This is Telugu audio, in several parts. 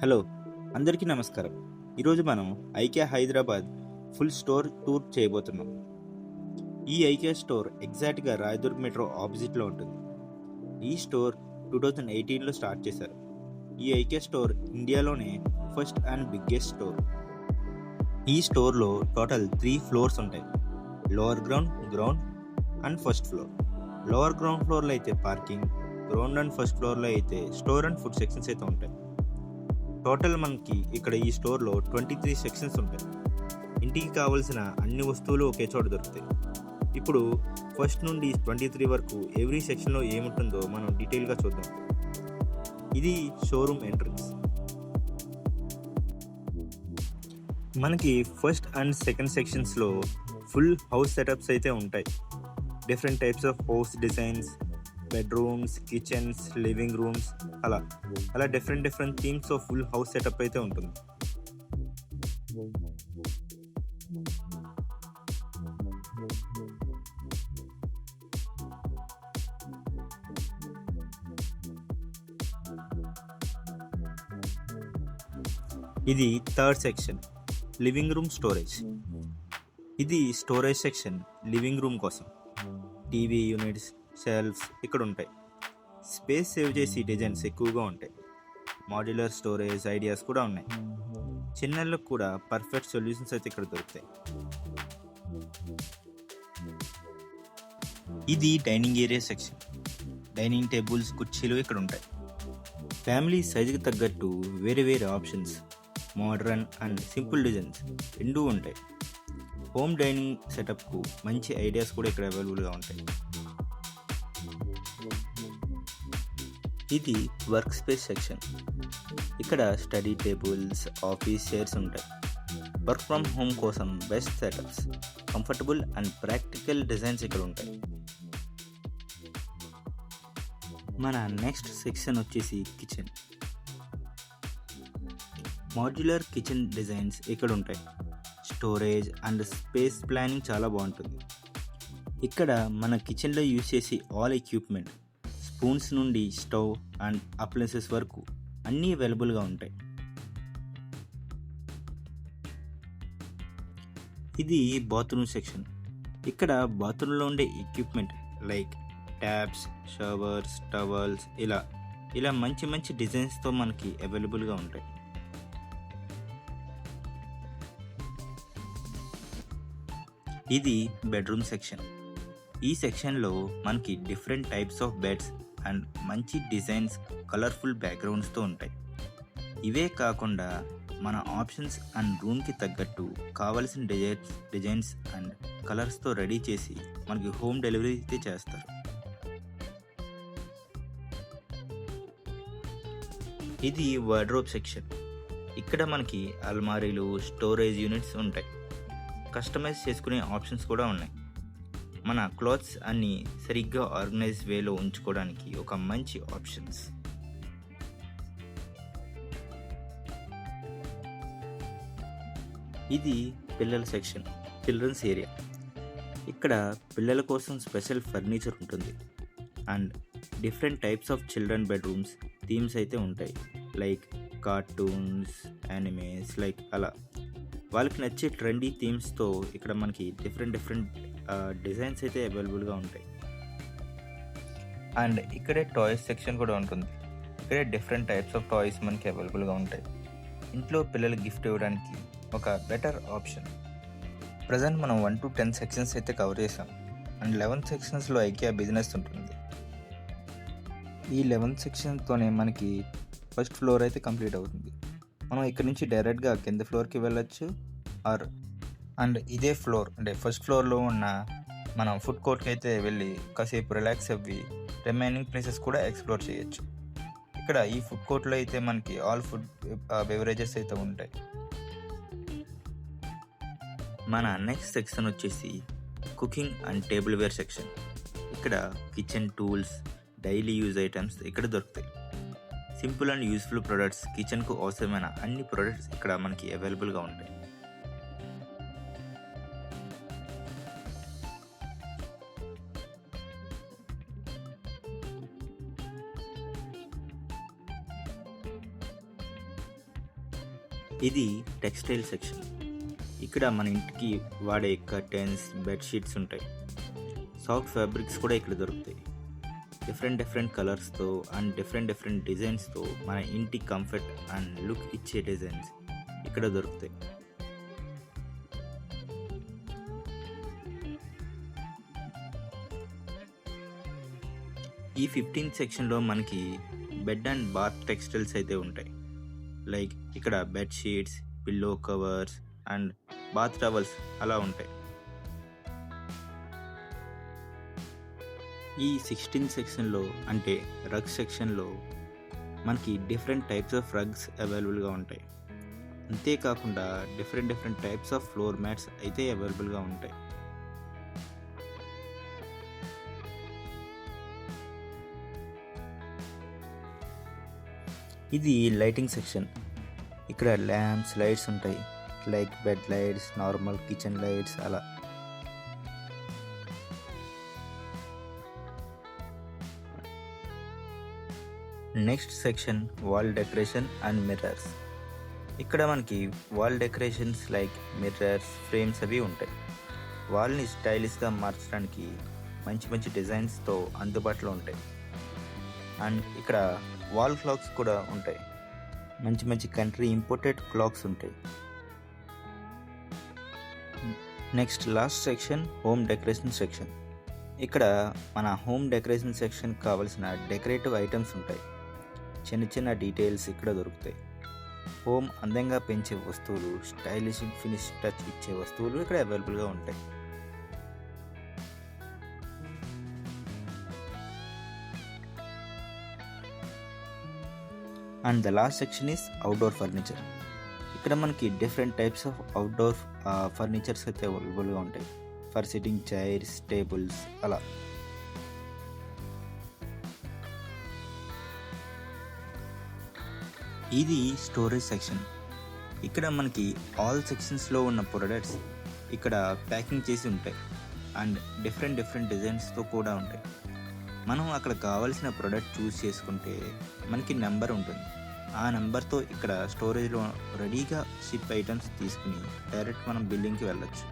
హలో, అందరికీ నమస్కారం. ఈరోజు మనం IKEA Hyderabad full store tour చేయబోతున్నాం. ఈ ఐకియా స్టోర్ ఎగ్జాక్ట్గా రాయదుర్గ్ మెట్రో ఆపోజిట్లో ఉంటుంది. ఈ స్టోర్ 2018లో స్టార్ట్ చేశారు. ఈ ఐకియా స్టోర్ ఇండియాలోనే ఫస్ట్ అండ్ బిగ్గెస్ట్ స్టోర్. ఈ స్టోర్లో టోటల్ 3 ఫ్లోర్స్ ఉంటాయి. Lower ground, ground and first floor. Lower ground ఫ్లోర్లో అయితే పార్కింగ్, గ్రౌండ్ అండ్ ఫస్ట్ ఫ్లోర్లో అయితే స్టోర్ అండ్ ఫుడ్ సెక్షన్స్ అయితే ఉంటాయి. టోటల్ మనకి ఇక్కడ ఈ స్టోర్లో 23 సెక్షన్స్ ఉంటాయి. ఇంటికి కావాల్సిన అన్ని వస్తువులు ఒకే చోట దొరుకుతాయి. ఇప్పుడు ఫస్ట్ నుండి 23 వరకు ఎవ్రీ సెక్షన్లో ఏముంటుందో మనం డీటెయిల్గా చూద్దాం. ఇది షోరూమ్ ఎంట్రన్స్. మనకి ఫస్ట్ అండ్ సెకండ్ సెక్షన్స్లో ఫుల్ హౌస్ సెటప్స్ అయితే ఉంటాయి. Different types of house designs, bedrooms, kitchens, living rooms, అలా different themes of full house setup అయితే ఉంటుంది. ఇది third section, living room storage. ఇది స్టోరేజ్ సెక్షన్ లివింగ్ రూమ్ కోసం. టీవీ యూనిట్స్, షెల్ఫ్స్ ఇక్కడ ఉంటాయి. స్పేస్ సేవ్ చేసి డిజైన్స్ ఎక్కువగా ఉంటాయి. మాడ్యులర్ స్టోరేజ్ ఐడియాస్ కూడా ఉన్నాయి. చిన్నళ్ళకు కూడా పర్ఫెక్ట్ సొల్యూషన్స్ అయితే ఇక్కడ దొరుకుతాయి. ఇది dining area section. Dining tables, కుర్చీలు ఇక్కడ ఉంటాయి. ఫ్యామిలీ సైజుకి తగ్గట్టు వేరే వేరే options, modern and simple designs రెండూ ఉంటాయి. హోమ్ డైనింగ్ సెటప్కు మంచి ఐడియాస్ కూడా ఇక్కడ అవైలబుల్గా ఉంటాయి. ఇది వర్క్ స్పేస్ సెక్షన్. ఇక్కడ స్టడీ టేబుల్స్, ఆఫీస్ చైర్స్ ఉంటాయి. వర్క్ ఫ్రమ్ హోమ్ కోసం best setups, comfortable and practical designs ఇక్కడ ఉంటాయి. మన నెక్స్ట్ సెక్షన్ వచ్చేసి కిచెన్. మాడ్యులర్ కిచెన్ డిజైన్స్ ఇక్కడ ఉంటాయి. స్టోరేజ్ అండ్ స్పేస్ ప్లానింగ్ చాలా బాగుంటుంది. ఇక్కడ మన కిచెన్లో యూజ్ చేసే ఆల్ ఎక్విప్మెంట్, స్పూన్స్ నుండి స్టవ్ అండ్ అప్లయన్సెస్ వరకు అన్నీ అవైలబుల్గా ఉంటాయి. ఇది బాత్రూమ్ సెక్షన్. ఇక్కడ బాత్రూంలో ఉండే equipment like taps, showers, towels ఇలా మంచి డిజైన్స్తో మనకి అవైలబుల్గా ఉంటాయి. ఇది బెడ్రూమ్ సెక్షన్. ఈ సెక్షన్లో మనకి different types of beds and మంచి డిజైన్స్, కలర్ఫుల్ బ్యాక్గ్రౌండ్స్తో ఉంటాయి. ఇవే కాకుండా మన ఆప్షన్స్ అండ్ రూమ్కి తగ్గట్టు కావలసిన డిజైన్స్ అండ్ కలర్స్తో రెడీ చేసి మనకి హోమ్ డెలివరీ అయితే చేస్తారు. ఇది వార్డ్రోబ్ సెక్షన్. ఇక్కడ మనకి అల్మారీలు, స్టోరేజ్ యూనిట్స్ ఉంటాయి. కస్టమైజ్ చేసుకునే ఆప్షన్స్ కూడా ఉన్నాయి. మన క్లాత్స్ అన్నీ సరిగ్గా ఆర్గనైజ్ వేలో ఉంచుకోవడానికి ఒక మంచి ఆప్షన్స్. ఇది పిల్లల సెక్షన్, చిల్డ్రన్స్ ఏరియా. ఇక్కడ పిల్లల కోసం స్పెషల్ ఫర్నిచర్ ఉంటుంది and different types of children bedrooms themes అయితే ఉంటాయి. లైక్ కార్టూన్స్, యానిమేస్, వాళ్ళకి నచ్చే ట్రెండీ థీమ్స్తో ఇక్కడ మనకి డిఫరెంట్ డిజైన్స్ అయితే అవైలబుల్గా ఉంటాయి. అండ్ ఇక్కడే టాయ్స్ సెక్షన్ కూడా ఉంటుంది. ఇక్కడే డిఫరెంట్ టైప్స్ ఆఫ్ టాయ్స్ మనకి అవైలబుల్గా ఉంటాయి. ఇంట్లో పిల్లలకి గిఫ్ట్ ఇవ్వడానికి ఒక బెటర్ ఆప్షన్. ప్రజెంట్ మనం 1 to 10 సెక్షన్స్ అయితే కవర్ చేసాం. అండ్ 11 సెక్షన్స్లో ఐకియా బిజినెస్ ఉంటుంది. ఈ 11 సెక్షన్తోనే మనకి ఫస్ట్ ఫ్లోర్ అయితే కంప్లీట్ అవుతుంది. మనం ఇక్కడ నుంచి డైరెక్ట్గా కింద ఫ్లోర్కి వెళ్ళొచ్చు. అండ్ ఇదే ఫ్లోర్ అంటే ఫస్ట్ ఫ్లోర్లో ఉన్న మనం ఫుడ్ కోర్ట్కి అయితే వెళ్ళి కాసేపు రిలాక్స్ అవ్వి రిమైనింగ్ ప్లేసెస్ కూడా ఎక్స్ప్లోర్ చేయొచ్చు. ఇక్కడ ఈ ఫుడ్ కోర్ట్లో అయితే మనకి ఆల్ ఫుడ్ బెవరేజెస్ అయితే ఉంటాయి. మన నెక్స్ట్ సెక్షన్ వచ్చేసి cooking and table ware section. ఇక్కడ kitchen tools, daily use items ఇక్కడ దొరుకుతాయి. సింపుల్ అండ్ యూస్ఫుల్ ప్రొడక్ట్స్, కిచెన్కు అవసరమైన అన్ని ప్రొడక్ట్స్ ఇక్కడ మనకి అవైలబుల్గా ఉంటాయి. ఇది టెక్స్టైల్ సెక్షన్. ఇక్కడ మన ఇంటికి వాడే కర్టెన్స్, బెడ్షీట్స్ ఉంటాయి. సాఫ్ట్ ఫ్యాబ్రిక్స్ కూడా ఇక్కడ దొరుకుతాయి. డిఫరెంట్ కలర్స్తో అండ్ డిఫరెంట్ డిజైన్స్తో మన ఇంటి కంఫర్ట్ అండ్ లుక్ ఇచ్చే డిజైన్స్ ఇక్కడ దొరుకుతాయి. ఈ 15th సెక్షన్లో మనకి బెడ్ అండ్ బాత్ టెక్స్టైల్స్ అయితే ఉంటాయి. లైక్ ఇక్కడ bedsheets, pillow covers and bath towels అలా ఉంటాయి. ఈ 16th సెక్షన్లో అంటే రగ్స్ సెక్షన్లో మనకి డిఫరెంట్ టైప్స్ ఆఫ్ రగ్స్ అవైలబుల్గా ఉంటాయి. అంతేకాకుండా different types of floor mats అయితే అవైలబుల్గా ఉంటాయి. ఇది లైటింగ్ సెక్షన్. ఇక్కడ ల్యాంప్స్, లైట్స్ ఉంటాయి. Like bed lights, normal kitchen lights అలా. Next section wall decoration and mirrors. ఇక్కడ మనకి wall decorations like mirrors, frames అవి ఉంటాయి. వాల్ని స్టైలిష్గా మార్చడానికి మంచి డిజైన్స్తో అందుబాటులో ఉంటాయి. అండ్ ఇక్కడ వాల్ క్లాక్స్ కూడా ఉంటాయి. మంచి కంట్రీ ఇంపోర్టెడ్ క్లాక్స్ ఉంటాయి. Next last section home decoration section. ఇక్కడ మన హోమ్ డెకరేషన్ సెక్షన్ కావాల్సిన డెకరేటివ్ ఐటమ్స్ ఉంటాయి. చిన్న డీటెయిల్స్ ఇక్కడ దొరుకుతాయి. హోమ్ అందంగా పెంచే వస్తువులు, స్టైలిష్ ఫినిష్ టచ్ ఇచ్చే వస్తువులు ఇక్కడ అవైలబుల్గా ఉంటాయి. And the last section is outdoor furniture. ఇక్కడ మనకి different types of outdoor furnitures అయితే అవైలబుల్గా ఉంటాయి. ఫర్ సిట్టింగ్ చైర్స్, టేబుల్స్ అలా. ఇది స్టోరేజ్ సెక్షన్. ఇక్కడ మనకి ఆల్ సెక్షన్స్లో ఉన్న ప్రొడక్ట్స్ ఇక్కడ ప్యాకింగ్ చేసి ఉంటాయి. అండ్ డిఫరెంట్ డిజైన్స్తో కూడా ఉంటాయి. మనం అక్కడ కావాల్సిన ప్రోడక్ట్ చూస్ చేసుకుంటే మనకి నెంబర్ ఉంటుంది. ఆ నెంబర్తో ఇక్కడ స్టోరేజ్లో రెడీగా షిప్ ఐటమ్స్ తీసుకుని డైరెక్ట్ మనం బిల్లింగ్కి వెళ్ళొచ్చు.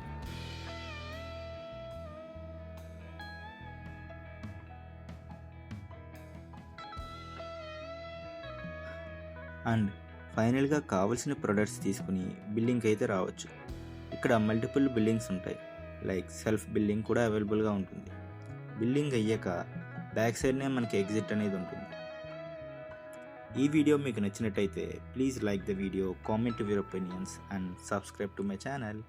అండ్ ఫైనల్గా కావాల్సిన ప్రొడక్ట్స్ తీసుకుని బిల్లింగ్ అయితే రావచ్చు. ఇక్కడ మల్టిపుల్ బిల్లింగ్స్ ఉంటాయి. లైక్ సెల్ఫ్ బిల్లింగ్ కూడా అవైలబుల్గా ఉంటుంది. బిల్లింగ్ అయ్యాక బ్యాక్ సైడ్నే మనకి ఎగ్జిట్ అనేది ఉంటుంది. ఈ వీడియో మీకు నచ్చినట్టయితే please like the video, comment your opinions and subscribe to my channel.